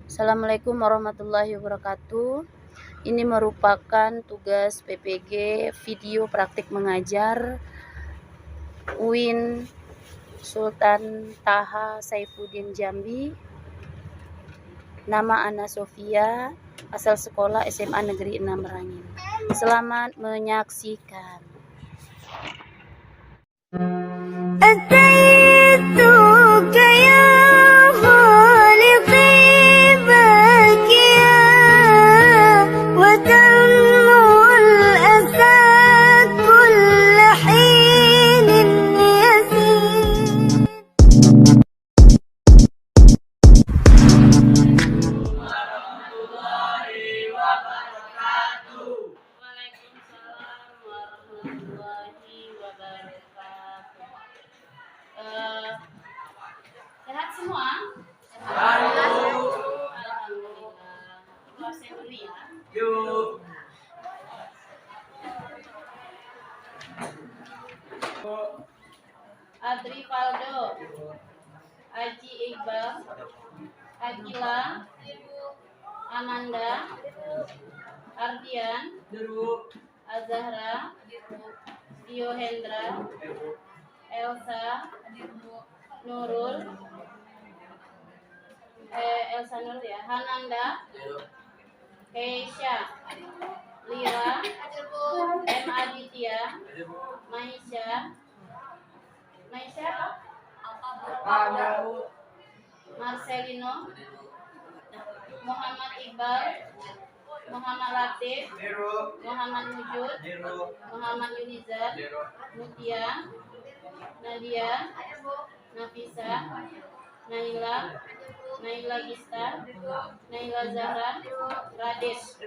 Assalamualaikum warahmatullahi wabarakatuh. Ini merupakan tugas PPG video praktik mengajar UIN Sultan Taha Saifuddin Jambi. Nama Ana Sofia, asal sekolah SMA Negeri 6 Merangin. Selamat menyaksikan. أتيتك يا خالقي باكيا وترمو الأسى كل حين يسير. Waalaikumsalam warahmatullahi wabarakatuh. Sehat semua? Sehat. Alhamdulillah. Kelas saya dulu ya. Yuk. Adri Faldo, Aji Iqbal, Akila, Amanda, Ardian, Azahra, Tio Hendra, Elsa, Nurul, Elsa Nurul ya, Hananda, Keisha, Lira, M Aditya, Maisha apa? Marcelino, Muhammad Iqbal, Muhammad Latif, Muhammad Mujud, Muhammad Yunizar, Mutia, Nadia, Nafisa, Naila Gista, Naila Zahra, Radesh,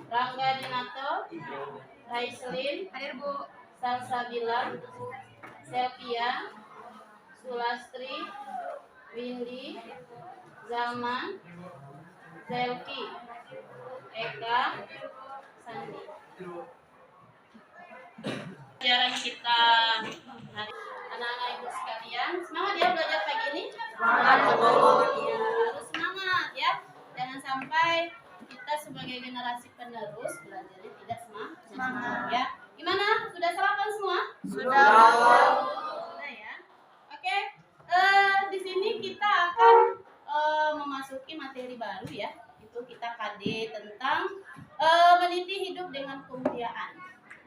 Rangga Dinato, Raislin, Salsabila, Selvia, Sulastri, Windy, Zalman, Zelki, Eka, Sandi. Pelajaran kita hari anak-anak ibu sekalian, semangat ya belajar pagi ini. Semangat. Ya, harus semangat ya. Jangan sampai kita sebagai generasi penerus belajarnya tidak semangat ya. Gimana? Sudah sarapan semua? Sudah ya. Oke. Di sini kita akan memasuki materi baru ya. Itu kita KD tentang meniti hidup dengan kemuliaan.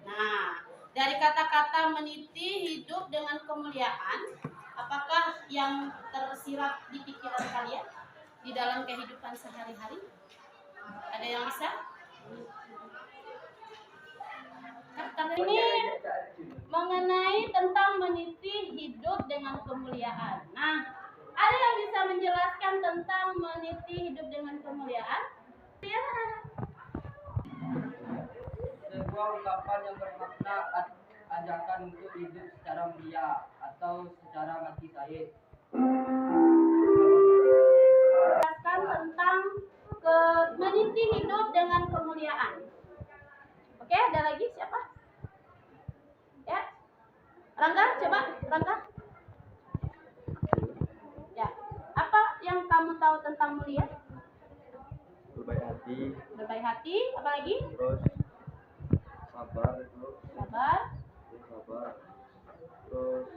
Nah, dari kata-kata meniti hidup dengan kemuliaan, apakah yang tersirat di pikiran kalian di dalam kehidupan sehari-hari? Ada yang bisa? Ini mengenai tentang meniti hidup dengan kemuliaan. Nah, ada yang bisa menjelaskan tentang meniti hidup dengan kemuliaan? Ya. Sebuah ungkapan yang bermakna ajakan untuk hidup secara mulia atau secara mati syahid. Jelaskan tentang meniti hidup dengan kemuliaan. Oke, ada lagi siapa? Ya, Rangga, coba Rangga. Ya, apa yang kamu tahu tentang mulia? Berbaik hati, Berbaik hati, apa lagi? terus sabar itu, Sabar, terus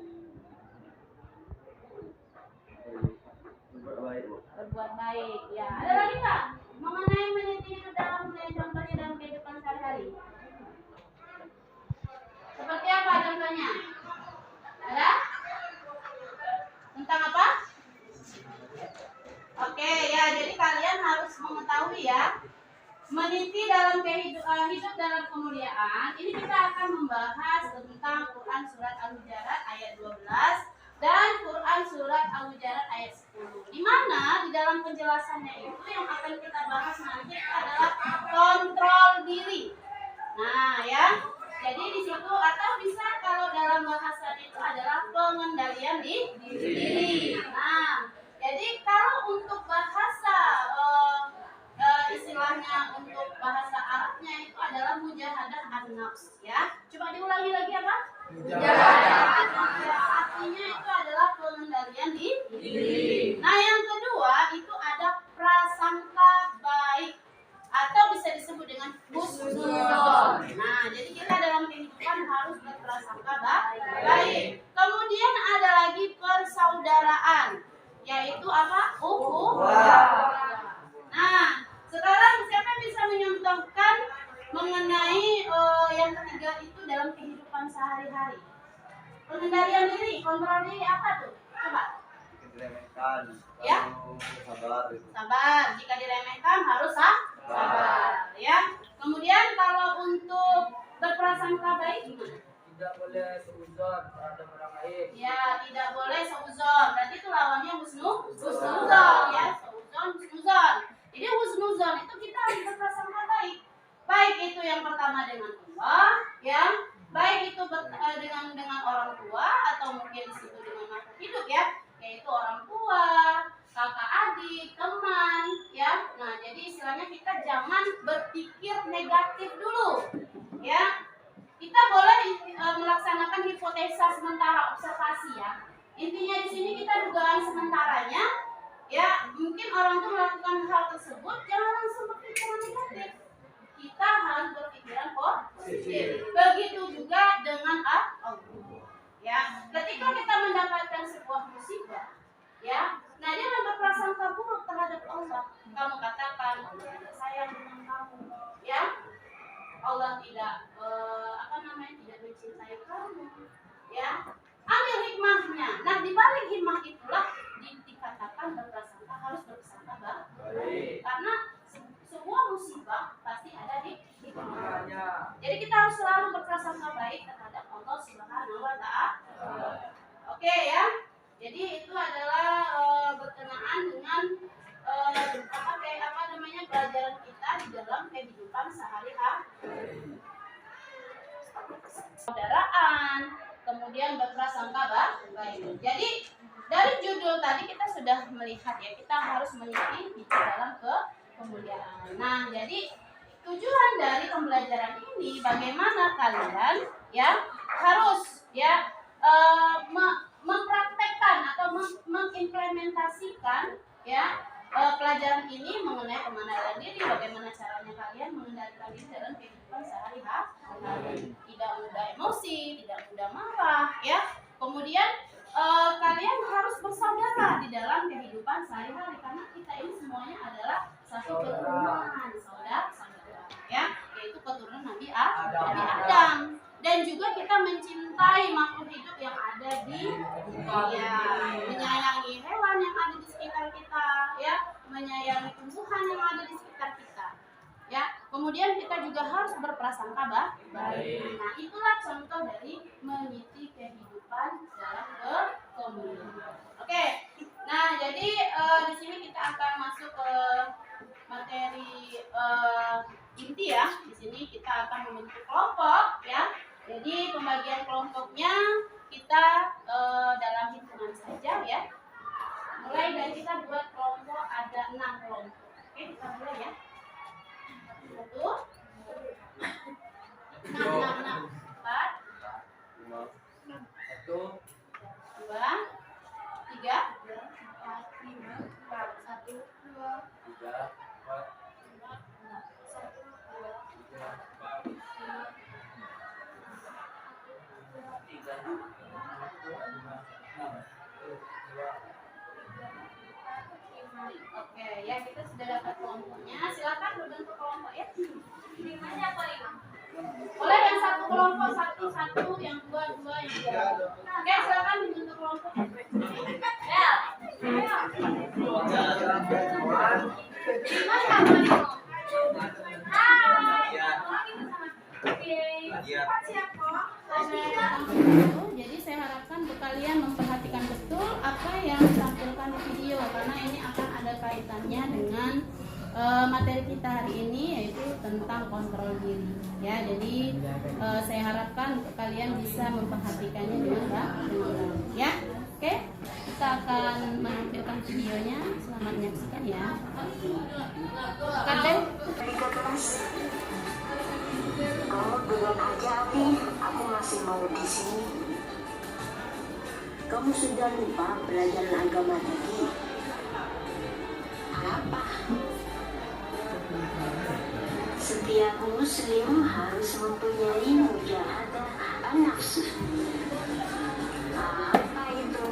berbuat baik. berbuat baik. Ya, ada lagi nggak mengenai meniti hidup dalam contohnya dalam kehidupan sehari-hari? Seperti apa contohnya? Ada? Tentang apa? Oke, ya, jadi kalian harus mengetahui ya. Meniti dalam hidup dalam kemuliaan. Ini kita akan membahas tentang Quran surat Al-Hujurat ayat 12 dan Quran surat Al-Hujurat ayat 10. Di mana di dalam penjelasannya itu yang akan kita bahas nanti adalah kontrol diri. Nah, ya. Jadi di situ atau bisa kalau dalam bahasa itu adalah pengendalian diri. Nah, jadi kalau untuk bahasa istilahnya untuk bahasa Arabnya itu adalah mujahadah an-nafs ya. Coba diulangi lagi apa? Mujahadah. Artinya itu adalah pengendalian diri. Nah, yang kedua yaitu apa? Ukhuwah. Nah, sekarang siapa yang bisa menyontohkan mengenai yang ketiga itu dalam kehidupan sehari-hari? Pengendalian diri, kontrol diri apa tuh? Coba. Diremehkan. Ya. Sabar gitu. Sabar, jika diremehkan harus sabar, ya. Kemudian kalau untuk berprasangka baik gimana? Tidak boleh seuzon terhadap orang lain. Ya, tidak boleh seuzon. Berarti itu lawannya husnuzon, ya. Seuzon, husnuzon. Jadi husnuzon itu kita harus berprasangka baik. Baik itu yang pertama dengan Allah, ya. Baik itu dengan orang tua atau mungkin disebut dengan makhluk hidup, ya. Yaitu orang tua, kakak adik, teman, ya. Nah, jadi istilahnya kita jangan berpikir negatif dulu, ya. Kita boleh melaksanakan hipotesa sementara observasi, ya. Intinya di sini kita dugaan sementaranya, ya. Mungkin orang itu melakukan hal tersebut, jangan langsung berpikiran negatif. Kita harus berpikiran positif. Begitu juga dengan Allah. Ya, ketika kita mendapatkan sebuah musibah, ya, nah jangan berprasangka buruk terhadap Allah. Kamu katakan Allah tidak sayang dengan kamu, ya. Allah tidak tidak mencintai kamu, ya. Ambil hikmahnya. Nah, di balik hikmah itulah dikatakan berprasangka harus berprasangka baik. Karena sebuah musibah pasti ada hikmahnya. Jadi kita harus selalu berprasangka baik terhadap Allah Subhanahu wa Ta'ala. Oke, ya. Jadi itu adalah berkenaan dengan pelajaran kita di dalam kehidupan sehari-hari. Saudaraan, kemudian berprasangka baik. Jadi dari judul tadi kita sudah melihat, ya, kita harus meniti di dalam kemuliaan. Nah, jadi tujuan dari pembelajaran ini bagaimana kalian, ya, harus, ya, mempraktekkan atau mengimplementasikan, ya, pelajaran ini mengenai pengenalan diri, bagaimana caranya kalian mengendalikan diri dalam kehidupan sehari-hari. Tidak mudah emosi, tidak mudah marah, ya. Kemudian kalian harus bersaudara di dalam kehidupan sehari-hari karena kita ini semuanya adalah satu keturunan saudara, ya, yaitu keturunan Nabi Adam. Dan juga kita mencintai makhluk hidup yang ada di dunia, menyayangi hewan yang ada di sekitar kita, ya, menyayangi tumbuhan yang ada di sekitar kita, ya. Kemudian kita juga harus berprasangka baik. Nah, itulah contoh dari meniti kehidupan dalam kemuliaan. Oke. Nah, jadi di sini kita akan masuk ke materi inti, ya. Di sini kita akan membentuk kelompok, ya. Jadi pembagian kelompoknya kita dalam hitungan saja, ya. Mulai dari kita buat kelompok ada 6 kelompok. Oke, kita mulai, ya. 1, 6, 4, 1, 2, 3, 4, 5, 1, 2, 3, 4, 1, 2, 3, 4, 5. Oke, ya, kita sudah dapat kelompoknya. Silakan berbentuk kelompok, ya. Lima apa 5? Boleh yang satu kelompok satu, yang dua, yang tiga. Oke, silakan berbentuk kelompok. Ya. Jadi saya harapkan kalian memperhatikan betul apa yang ditampilkan di video karena ini akan ada kaitannya dengan materi kita hari ini, yaitu tentang kontrol diri, ya. Jadi saya harapkan kalian bisa memperhatikannya dengan baik, ya. Oke, kita akan menampilkan videonya. Selamat menyaksikan, ya. Kadang kamu duluan aja, Abi. Aku masih mau di sini. Kamu sudah lupa pelajaran agama tadi? Apa? Setiap muslim harus mempunyai mujahadah an-nafs. Apa itu?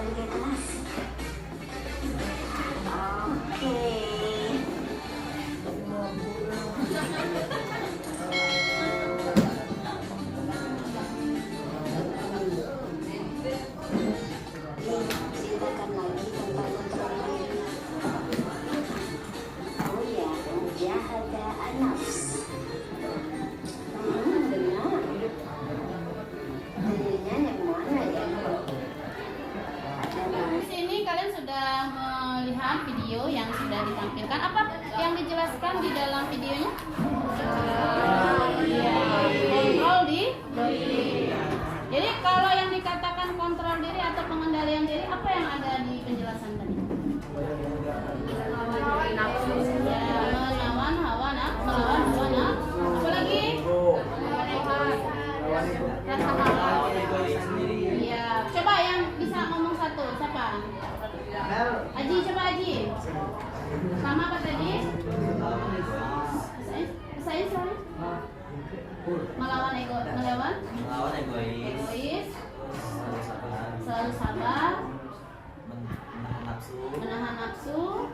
balik ke kelas. Oke. Ceritakan lagi tentang kontrol diri. Oh ya, mujahadah an-nafs. Benar. Dirinya yang mana ya? Di sini kalian sudah melihat video yang sudah ditampilkan. Apa yang dijelaskan di dalam videonya? Iya, kontrol diri. Jadi kalau yang dikatakan kontrol diri atau pengendalian diri, apa yang ada di penjelasan tadi? Nafsu. Ya, melawan hawa nafsu. Apa lagi? Rasa malu. Iya, coba yang bisa ngomong satu, siapa? Aji, coba Aji. Sama apa tadi? Saya melawan egois, selalu sabar, menahan nafsu.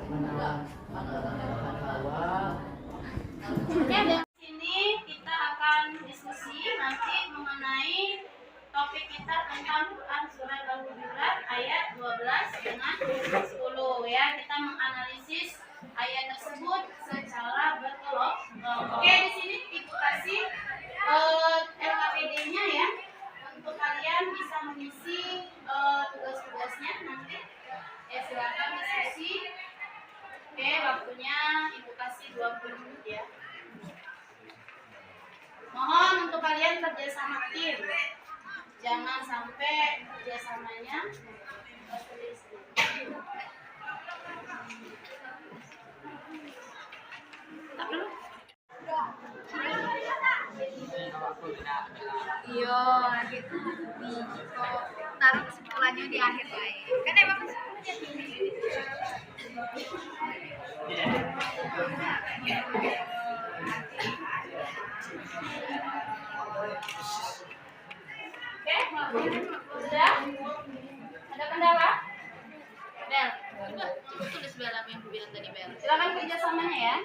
Oke, dari sini kita akan diskusi nanti mengenai topik kita tentang Quran surat Al-Hujurat ayat 12 dengan 10 ya. Kita menganalisis ayat tersebut secara berkelompok. Oke, di sini Ibu kasih LKPD-nya ya. Untuk kalian bisa mengisi tugas-tugasnya nanti. Ya, silakan diskusi. Oke, waktunya Ibu kasih 20 menit ya. Mohon untuk kalian kerjasama tim. Jangan sampai kerjasamanya tak perlu. Iya, gitu. Taruh kesimpulannya di akhir baik. Kan emang Oke, sudah? Ada kendala? Bel, coba tulis Bel apa yang aku bilang tadi Bel. Silakan kerjasamanya ya.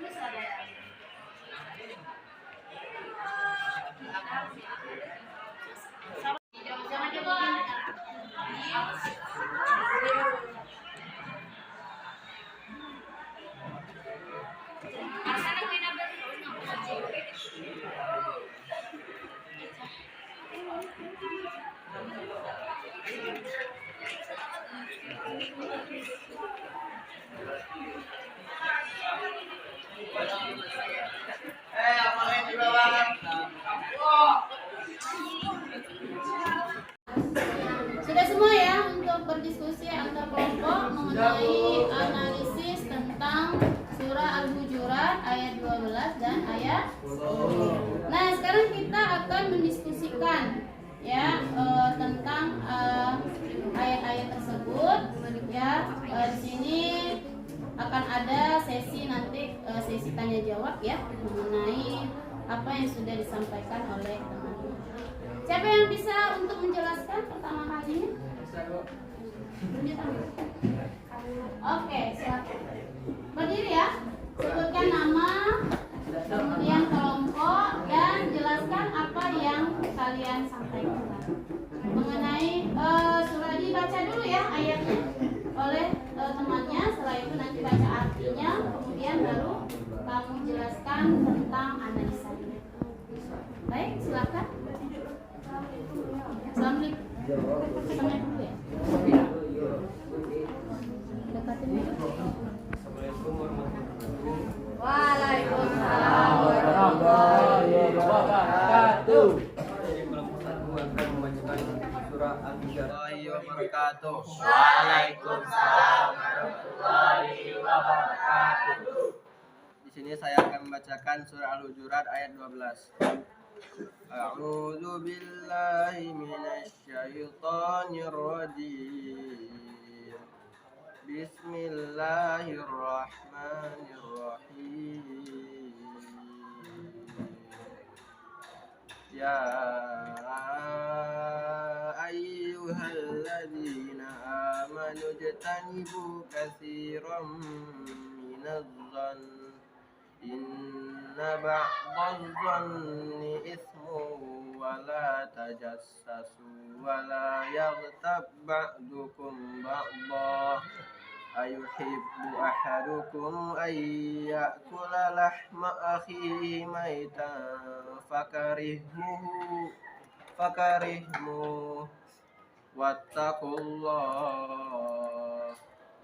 Terus ada. Jangan coba. Sudah semua ya untuk berdiskusi antar kelompok mengenai analisis tentang surah Al-Hujurat ayat 12 dan ayat 10. Nah, sekarang kita akan mendiskusikan ya tentang ayat-ayat tersebut ya. Di sini akan ada sesi nanti sesi tanya jawab ya mengenai apa yang sudah disampaikan oleh teman-teman. Siapa yang bisa untuk menjelaskan pertama kalinya? Tunjuk tangan. Oke, silakan. Berdiri ya. Sebutkan nama, kemudian kelompok, dan jelaskan apa yang kalian sampaikan mengenai surah. Dibaca dulu ya ayatnya oleh temannya. Setelah itu nanti baca artinya, kemudian baru kamu jelaskan tentang analisanya. Baik, silakan. Assalamualaikum. Assalamualaikum ya. Dekatin dulu. Assalamualaikum warahmatullahi Waalaikumsalam warahmatullahi wabarakatuh. Jadi kelompok satu akan membacakan surah Al-Hujurat wabarakatuh. Waalaikumsalam warahmatullahi wabarakatuh. Di sini saya akan membacakan surah Al-Hujurat ayat 12. A'udzu billahi minasyaitonir rajim. Bismillahirrahmanirrahim. wajtanibu katsiran minadh dhann inna ba'dadh dhanni ithmun wa la tajassasu wa la yaghtab ba'dukum ba'dha ayuhibbu ahadukum ay ya'kula lahma akhihi maitan fakarihmuhu wattaqullah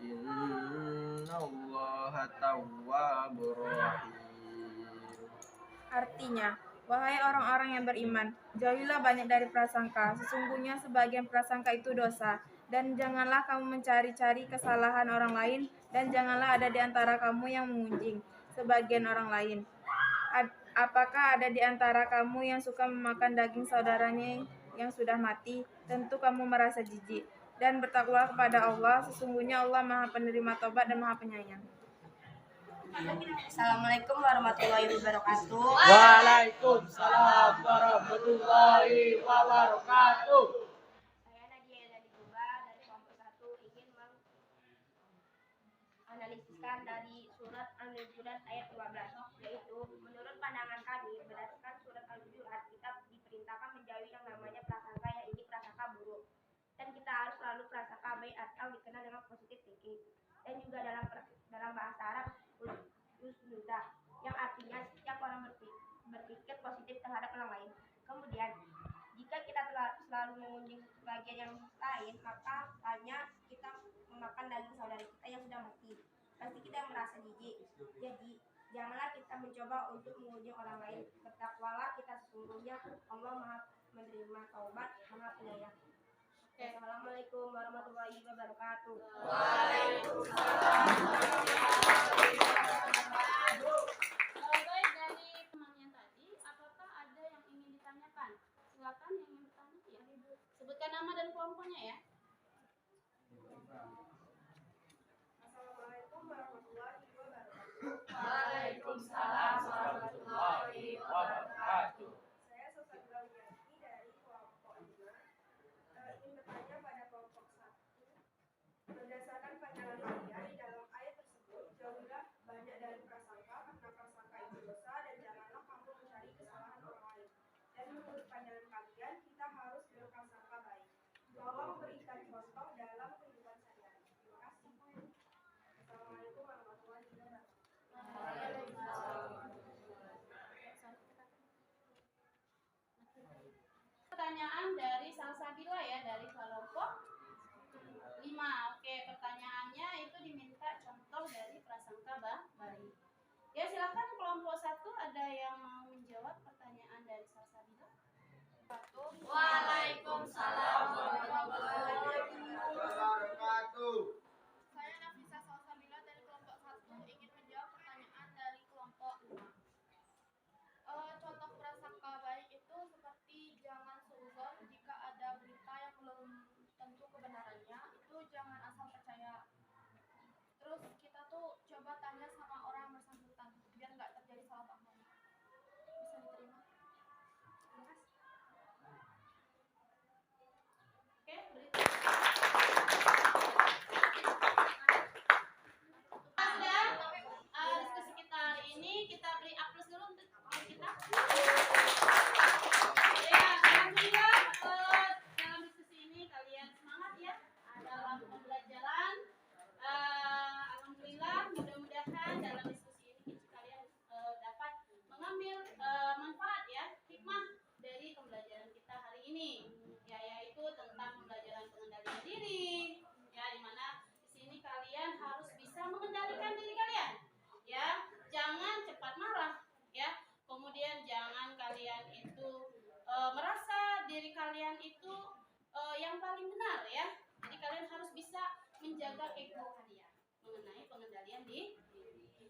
innallaha tawwabur rahim. Artinya, wahai orang-orang yang beriman, jauhilah banyak dari prasangka. Sesungguhnya sebagian prasangka itu dosa. Dan janganlah kamu mencari-cari kesalahan orang lain, dan janganlah ada di antara kamu yang mengunjing sebagian orang lain. Apakah ada di antara kamu yang suka memakan daging saudaranya yang sudah mati? Tentu kamu merasa jijik. Dan bertakwa kepada Allah, sesungguhnya Allah Maha Penerima Tobat dan Maha Penyayang. Assalamualaikum warahmatullahi wabarakatuh. Waalaikumsalam warahmatullahi wabarakatuh. Saya Nadia dari Kuba dari kelompok 1 ingin menganalisiskan dari surat Al-Hujurat ayat 12, yaitu menurut pandangan kami berdasarkan surat Al-Hujurat kita diperintahkan menjauhi yang namanya prasangka, yang ini prasangka buruk, dan kita harus selalu prasangka baik atau dikenal dengan positive thinking, dan juga dalam bahasa Arab husnudzan, yang artinya setiap orang berpikir positif terhadap orang lain. Kemudian jika kita selalu mengunjung sebagian yang lain, maka hanya kita memakan daging saudara kita yang sudah mati. Pasti kita merasa jijik. Jadi janganlah kita mencoba untuk mengunjung orang lain. Bertakwalah kita, sesungguhnya Allah Maha Menerima Taubat, Maha Penyayang. Assalamualaikum warahmatullahi wabarakatuh. Baik, dari teman yang tadi, apakah ada yang ingin ditanyakan? Silakan yang ingin bertanya. Ya. Sebutkan nama dan kelompoknya ya. Assalamualaikum warahmatullahi wabarakatuh. Waalaikumsalam warahmatullahi wabarakatuh. Saya Sofia Wiyanti dari kelompok 5. Ingin bertanya pada kelompok 1. Berdasarkan pandangan kalian di dalam ayat tersebut, jauhilah banyak dari prasangka, karena prasangka itu dosa, dan janganlah kamu mencari kesalahan orang lain. Dan menurut pandangan kalian, kita harus berprasangka baik. Tolong berikan contoh dalam kehidupan sehari-hari. Terima kasih. Assalamualaikum warahmatullahi wabarakatuh. Pertanyaan dari Salsabila ya, dari kelompok 5. Oke, pertanyaannya itu diminta contoh dari prasangka baik. Ya, silakan kelompok 1 ada yang mau menjawab pertanyaan dari Salsabila. Waalaikumsalam warahmatullahi wabarakatuh. Saya Nafisa Salsabila dari kelompok 1 ingin menjawab pertanyaan dari kelompok 5. Contoh prasangka baik itu seperti jangan suudzon jika ada berita yang belum tentu kebenarannya, itu jangan asal percaya. Terus kita tuh coba tanya sama orang yang bersangkutan biar nggak terjadi salah paham. Bisa diterima? Terima kasih. Oke, berikut. Sudah diskusi kita hari ini, kita beri aplaus dulu untuk kita. Ya, alhamdulillah dalam diskusi ini kalian semangat ya dalam pembelajaran. Alhamdulillah, mudah-mudahan dalam diskusi ini kalian dapat mengambil manfaat ya, hikmah dari pembelajaran kita hari ini, ya, yaitu tentang pembelajaran pengendalian diri, ya, dimana di sini kalian harus bisa mengendalikan diri kalian, ya, jangan cepat marah, ya, kemudian jangan kalian itu merasa diri kalian itu yang paling benar, ya, jadi kalian harus bisa menjaga ego kalian mengenai pengendalian diri.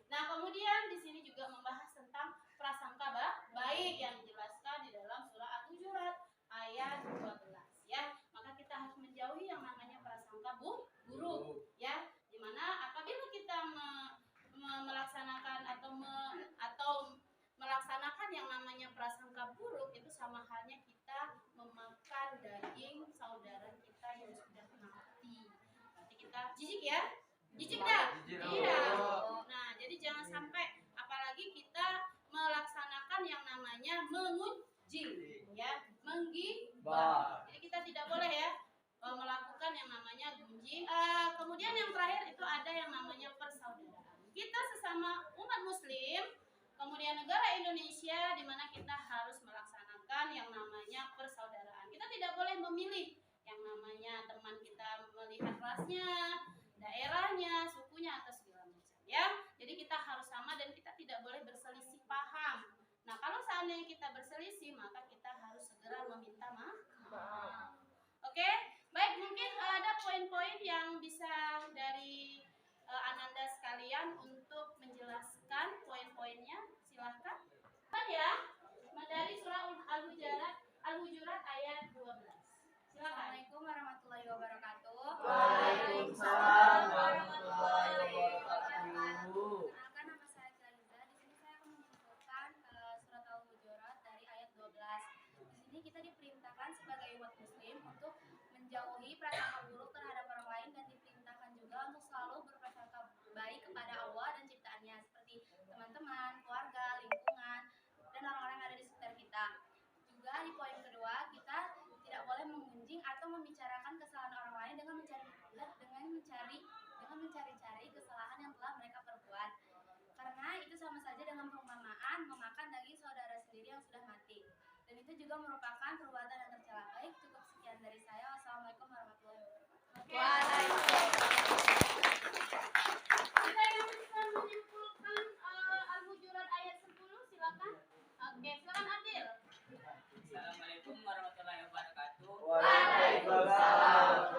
Nah, kemudian di sini juga membahas tentang prasangka baik yang dijelaskan di dalam surah Al-Hujurat ayat 12, ya. Maka kita harus menjauhi yang namanya prasangka buruk, ya. Dimana apabila kita melaksanakan atau melaksanakan yang namanya prasangka buruk, itu sama halnya kita memakan daging saudara kita yang sudah mati. Berarti kita Jijik dah? Jijik. Iya. Nah, jadi jangan sampai apalagi kita melaksanakan yang namanya mengunjing, ya, menggibah. Jadi kita tidak boleh ya melakukan yang namanya gunjing. Kemudian yang terakhir itu ada yang namanya persaudaraan. Kita sesama umat muslim, kemudian negara Indonesia di mana kita harus melaksanakan yang namanya persaudaraan. Kita tidak boleh memilih yang namanya teman kita melihat rasnya, daerahnya, sukunya atau segala macam ya. Jadi kita harus sama dan kita tidak boleh berselisih paham. Nah, kalau seandainya kita berselisih, maka kita harus segera meminta maaf. Oke, baik, mungkin ada poin-poin yang bisa dari Ananda sekalian untuk menjelaskan poin-poinnya. Silahkan. Kan ya, dari surah Al-Hujurat ayat 12. Silakan. Assalamualaikum warahmatullahi wabarakatuh. Waalaikumsalam warahmatullahi wabarakatuh. Perkenalkan, nama saya Kaliza. Di sini saya akan menyimpulkan surat Al-Hujurat dari ayat 12. Di sini kita diperintahkan sebagai umat muslim untuk menjauhi prasangka buruk terhadap orang lain dan diperintahkan juga untuk selalu berprasangka baik kepada Allah dan ciptaannya seperti teman-teman, keluarga, lingkungan, dan orang-orang yang ada di sekitar kita. Juga di poin kedua, kita tidak boleh mengunjing atau membicarakan kesalahan orang lain dengan mencari-cari kesalahan yang telah mereka perbuat. Karena itu sama saja dengan perumpamaan memakan daging saudara sendiri yang sudah mati. Dan itu juga merupakan perbuatan yang tercela. Baik, cukup sekian dari saya. Wassalamualaikum warahmatullahi wabarakatuh. Kita yang bisa menyimpulkan Al-Hujurat ayat 10, silakan. Oke, silakan Adil. Assalamualaikum warahmatullahi wabarakatuh. Waalaikumsalam.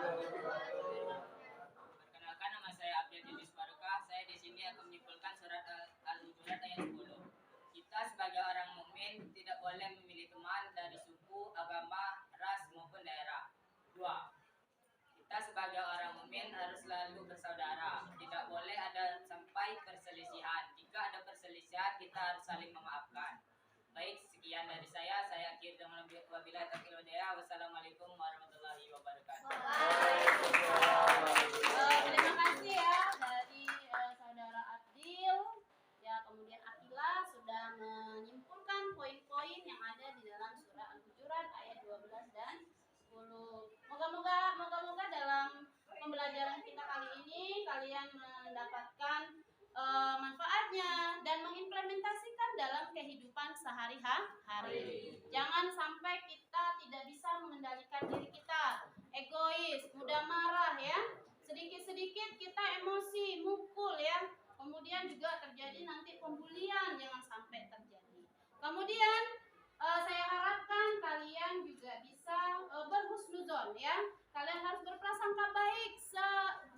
Perkenalkan, nama saya Abdul Yudis Barokah. Saya di sini akan menyimpulkan surat Al-Hujurat ayat 10. Kita sebagai orang mukmin tidak boleh memilih teman dari suku, agama, ras maupun daerah. 2. Kita sebagai orang mukmin harus selalu bersaudara. Tidak boleh ada sampai perselisihan. Jika ada perselisihan, kita harus saling memaafkan. Baik, sekian dari saya. Saya akhir dengan wabillahi taufiq wal hidayah. Wassalamualaikum warahmatullahi wabarakatuh. Terima kasih ya dari saudara Adil, ya, kemudian Akila sudah menyimpulkan poin-poin yang ada di dalam surah Al-Hujurat ayat 12 dan 10. Moga-moga dalam pembelajaran kita kali ini kalian mendapatkan manfaatnya dan mengimplementasikan dalam kehidupan sehari-hari. Jangan sampai kita tidak bisa mengendalikan diri kita, egois, mudah marah ya. Sedikit-sedikit kita emosi, mukul ya. Kemudian juga terjadi nanti pembulian, jangan sampai terjadi. Kemudian saya harapkan kalian juga bisa berhusnuzon ya. Kalian harus berprasangka baik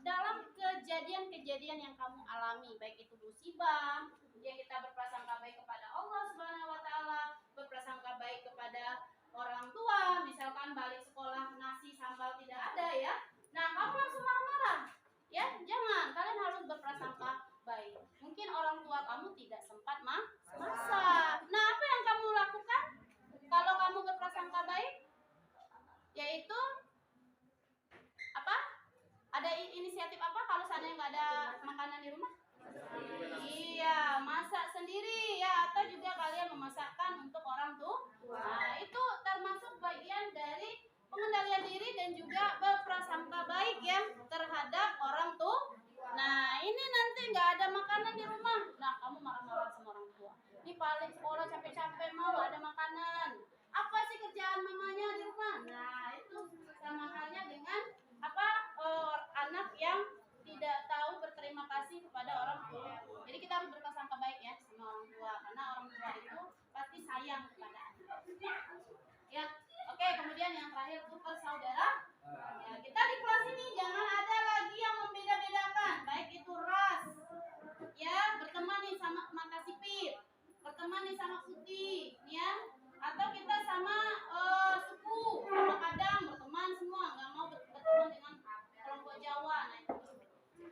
dalam kejadian-kejadian yang kamu alami, baik itu musibah, ya kita berprasangka baik kepada Allah Subhanahu wa taala, berprasangka baik kepada orang tua, misalkan balik sekolah nasi sambal tidak ada ya. Nah, kamu langsung marah-marah. Ya, jangan. Kalian harus berprasangka baik. Mungkin orang tua kamu tidak sempat masak. Nah, apa yang kamu lakukan kalau kamu berprasangka baik? Yaitu apa? Ada inisiatif apa kalau seandainya nggak ada makanan di rumah? Iya, masak sendiri ya, atau juga kalian memasakkan untuk orang tua. Nah, itu termasuk bagian dari pengendalian diri dan juga berprasangka baik ya terhadap orang tua. Nah, ini nanti nggak ada makanan di rumah. Nah, kamu marah-marah sama orang tua. Ini paling sekolah capek-capek mau ada makanan. Apa sih kerjaan mamanya di rumah? Nah, itu sama halnya dengan anak yang tidak tahu berterima kasih kepada orang tua. Jadi kita harus berprasangka baik ya sama orang tua, karena orang tua itu pasti sayang kepada anak. Ya, oke. Kemudian yang terakhir itu persaudaraan. Ya, kita di kelas ini jangan ada lagi yang membeda-bedakan, baik itu ras, ya, berteman nih sama mata sipit, berteman nih sama putih, ya, atau kita sama suku, sama Padang, berteman semua, nggak mau berteman dengan kelompok Jawa. Nah, itu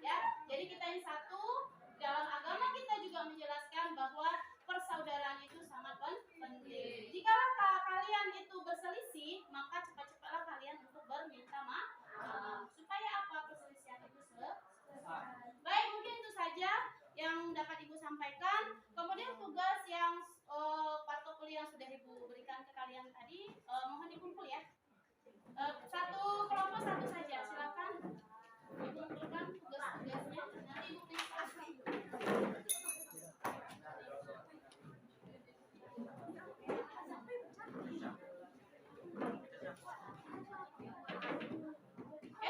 ya. Jadi kita ini satu. Dalam agama kita juga menjelaskan bahwa persaudaraan itu sangat penting. Jika kalian itu berselisih, maka cepat-cepatlah kalian untuk bermitra. Satu kelompok satu saja, silakan mengumpulkan tugas-tugasnya. Nanti Ibu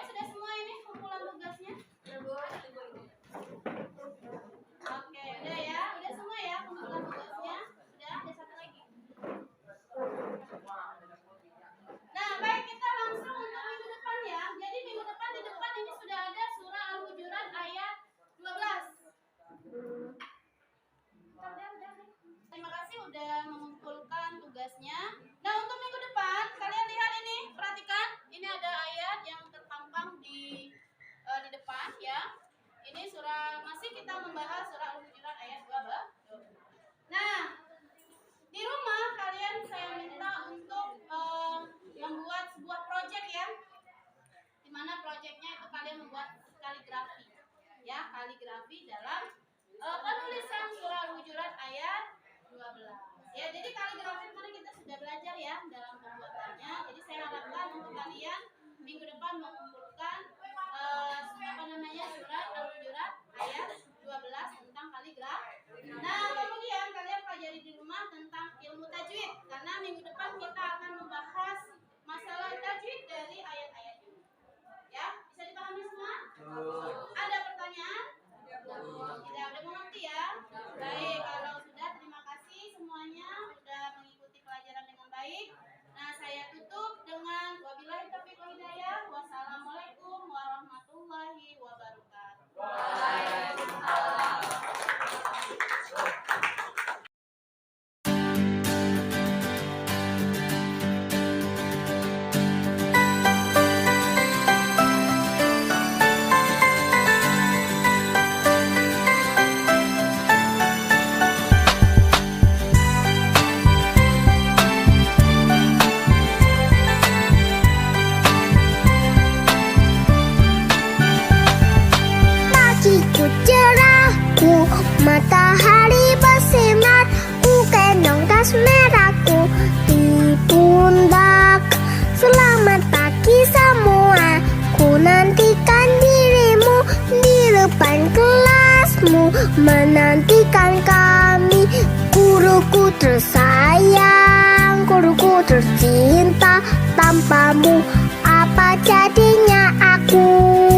sudah semua ini kumpulan tugasnya? Oke, udah ya, udah semua ya kumpulan tugasnya. Udah, ada satu lagi. Nah, baik, kita langsung untuk minggu depan ya. Jadi minggu depan di depan ini sudah ada surah Al-Hujurat ayat 12. Terima kasih udah mengumpulkan tugasnya. Nah, untuk minggu depan kalian lihat ini, perhatikan. Ini ada ayat yang terpampang di depan ya. Ini surah, masih kita membahas surah Al-Hujurat ayat 12. Nah, di rumah kalian saya minta untuk membuat sebuah proyek ya. Dimana proyeknya itu kalian membuat kaligrafi. Ya, kaligrafi dalam penulisan surah Al-Hujurat ayat 12. Ya, jadi kaligrafi kemarin kita sudah belajar ya dalam pembuatannya. Jadi saya harapkan untuk kalian minggu depan mengumpulkan surat Al-Hujurat ayat 12 tentang kaligrafi. Nah, kemudian kalian pelajari di rumah tentang ilmu tajwid karena minggu depan kita akan membahas masalah tajwid dari ayat-ayat ini. Ya, bisa dipahami semua? Ada pertanyaan? Tidak, udah mengerti ya? Baik, kalau sudah terima kasih semuanya sudah mengikuti pelajaran dengan baik. Nah, saya tutup dengan wabillahi taufiq wal hidayah. Wassalamualaikum warahmatullahi wabarakatuh. Pagiku cerahku, matahari bersinar, ku gendong tas merahku di pundak. Selamat pagi semua, ku nantikan dirimu di depan kelasmu, menantikan kami. Guruku tersayang, guruku tercinta, tanpamu apa jadinya aku?